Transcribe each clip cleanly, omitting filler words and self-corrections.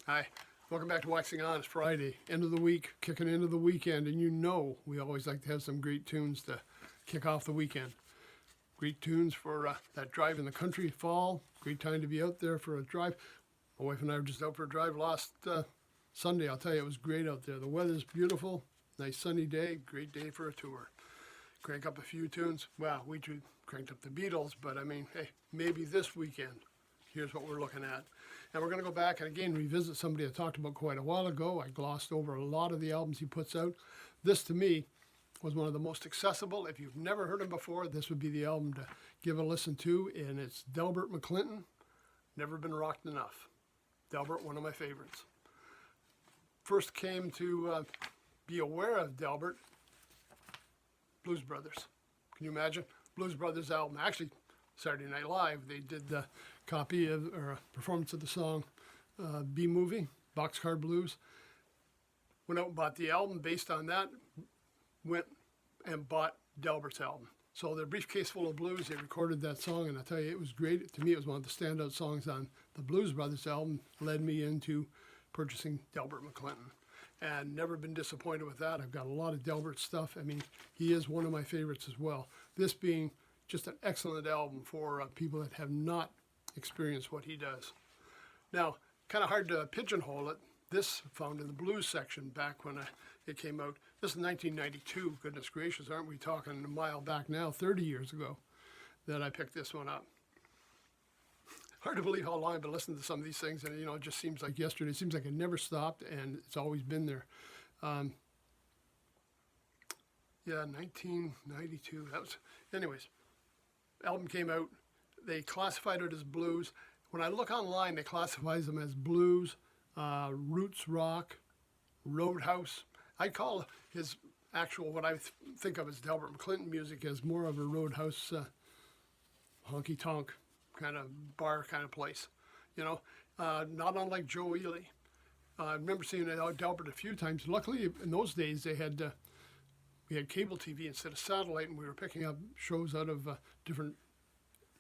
Hi, welcome back to Waxing On. It's Friday, end of the week, kicking into the weekend, and you know we always like to have some great tunes to kick off the weekend. Great tunes for that drive in the country fall. Great time to be out there for a drive. My wife and I were just out for a drive last Sunday. I'll tell you, it was great out there. The weather's beautiful, nice sunny day, great day for a tour. Crank up a few tunes. Well, we cranked up the Beatles, but I mean, hey, maybe this weekend. Here's what we're looking at. And we're going to go back and again revisit somebody I talked about quite a while ago. I glossed over a lot of the albums he puts out. This, to me, was one of the most accessible. If you've never heard him before, this would be the album to give a listen to. And it's Delbert McClinton, Never Been Rocked Enough. Delbert, one of my favorites. First came to be aware of Delbert, Blues Brothers. Can you imagine? Blues Brothers album. Actually, Saturday Night Live, they did the copy of, or a performance of the song B-Movie, Boxcar Blues. Went out and bought the album. Based on that, went and bought Delbert's album. So their briefcase full of blues, they recorded that song, and I tell you, it was great. To me, it was one of the standout songs on the Blues Brothers album, led me into purchasing Delbert McClinton. And never been disappointed with that. I've got a lot of Delbert stuff. I mean, he is one of my favorites as well. This being just an excellent album for people that have not experienced what he does. Now, kind of hard to pigeonhole it. This found in the blues section back when it came out. This is 1992. Goodness gracious, aren't we talking a mile back now, 30 years ago, that I picked this one up. Hard to believe how long I've been listening to some of these things, and it just seems like yesterday. It seems like it never stopped, and it's always been there. Yeah, 1992. That was, anyways. Album came out. They classified it as blues. When I look online, they classify them as blues, roots rock, roadhouse. I call his actual, what I think of as Delbert McClinton music, as more of a roadhouse honky-tonk kind of bar kind of place. Not unlike Joe Ely. I remember seeing Delbert a few times. Luckily, in those days, we had cable TV instead of satellite, and we were picking up shows out of different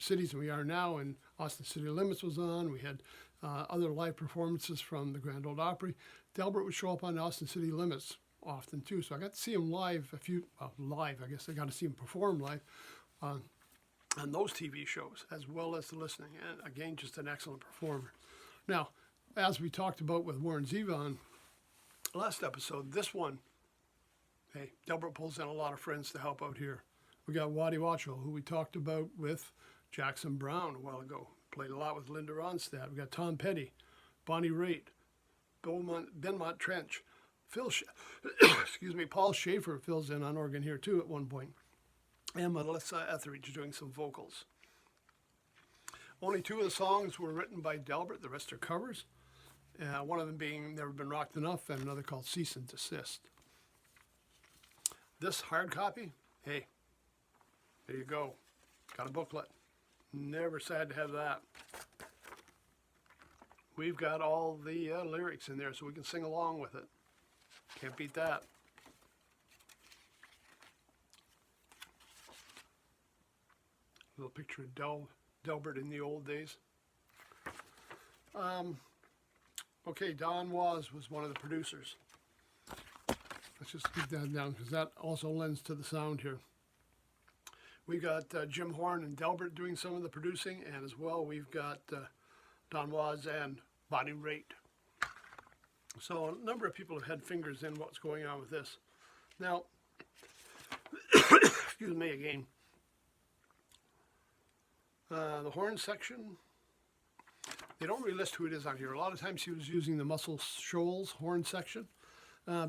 cities than we are now. And Austin City Limits was on. We had other live performances from the Grand Ole Opry. Delbert would show up on Austin City Limits often too. So I got to see him live live. I guess I got to see him perform live on those TV shows, as well as the listening. And again, just an excellent performer. Now, as we talked about with Warren Zevon last episode, this one, hey, Delbert pulls in a lot of friends to help out here. We got Waddy Wachtel, who we talked about with Jackson Browne a while ago. Played a lot with Linda Ronstadt. We got Tom Petty, Bonnie Raitt, Benmont Trench, Paul Schaefer fills in on organ here too at one point. And Melissa Etheridge doing some vocals. Only two of the songs were written by Delbert. The rest are covers. One of them being Never Been Rocked Enough, and another called Cease and Desist. This hard copy, hey, there you go. Got a booklet. Never sad to have that. We've got all the lyrics in there so we can sing along with it. Can't beat that. Little picture of Delbert in the old days. Okay, Don Was one of the producers. Let's just keep that down because that also lends to the sound here. We got Jim Horn and Delbert doing some of the producing, and as well we've got Don Was and Bonnie Raitt. So a number of people have had fingers in what's going on with this. Now, excuse me again. The horn section, they don't really list who it is on here. A lot of times he was using the Muscle Shoals horn section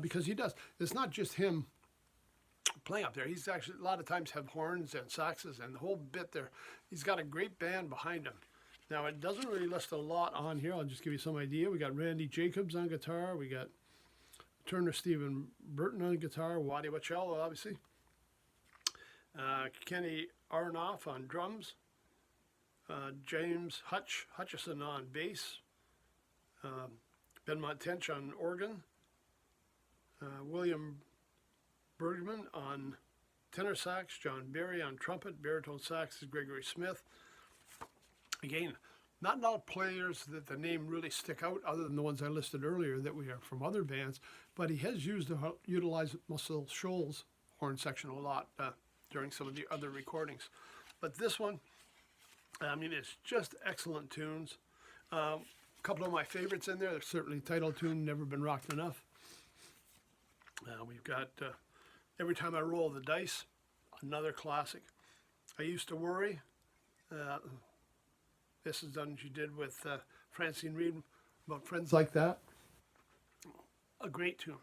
because he does. It's not just him playing up there. He's actually, a lot of times have horns and saxes and the whole bit there. He's got a great band behind him. Now, it doesn't really list a lot on here. I'll just give you some idea. We got Randy Jacobs on guitar. We got Turner Stephen Burton on guitar. Waddy Wachtel, obviously. Kenny Aronoff on drums. James Hutchison on bass. Benmont Tench on organ. William Bergman on tenor sax. John Barry on trumpet. Baritone sax is Gregory Smith. Again, not a lot of players that the name really stick out other than the ones I listed earlier that we are from other bands, but he has utilized Muscle Shoals horn section a lot during some of the other recordings. But this one, I mean, it's just excellent tunes. A couple of my favorites in there. There's certainly title tune, Never Been Rocked Enough. We've got Every Time I Roll the Dice, another classic. I Used to Worry. This is done, she did with Francine Reed, about friends like that. A great tune.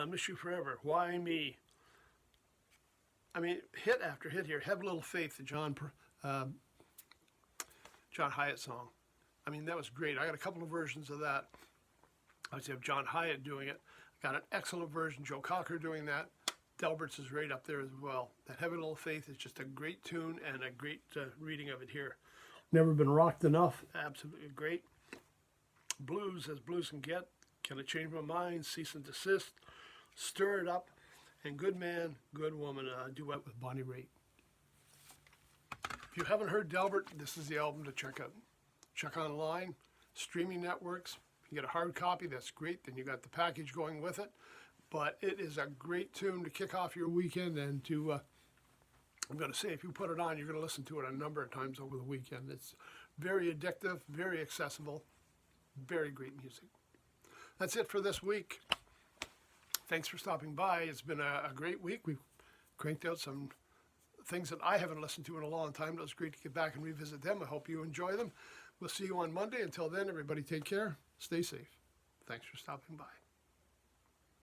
Miss You Forever, Why Me? I mean, hit after hit here. Have a Little Faith, the John Hiatt song. I mean, that was great. I got a couple of versions of that. I have John Hiatt doing it. Got an excellent version, Joe Cocker doing that. Delbert's is right up there as well. That Have a Little Faith is just a great tune and a great reading of it here. Never Been Rocked Enough, absolutely great. Blues, as blues can get. Can I Change My Mind? Cease and Desist. Stir It Up. And Good Man, Good Woman, a duet with Bonnie Raitt. If you haven't heard Delbert, this is the album to check out. Check online, streaming networks. You get a hard copy, that's great. Then you got the package going with it. But it is a great tune to kick off your weekend and to, I'm going to say, if you put it on, you're going to listen to it a number of times over the weekend. It's very addictive, very accessible, very great music. That's it for this week. Thanks for stopping by. It's been a great week. We've cranked out some things that I haven't listened to in a long time. It was great to get back and revisit them. I hope you enjoy them. We'll see you on Monday. Until then, everybody take care. Stay safe. Thanks for stopping by.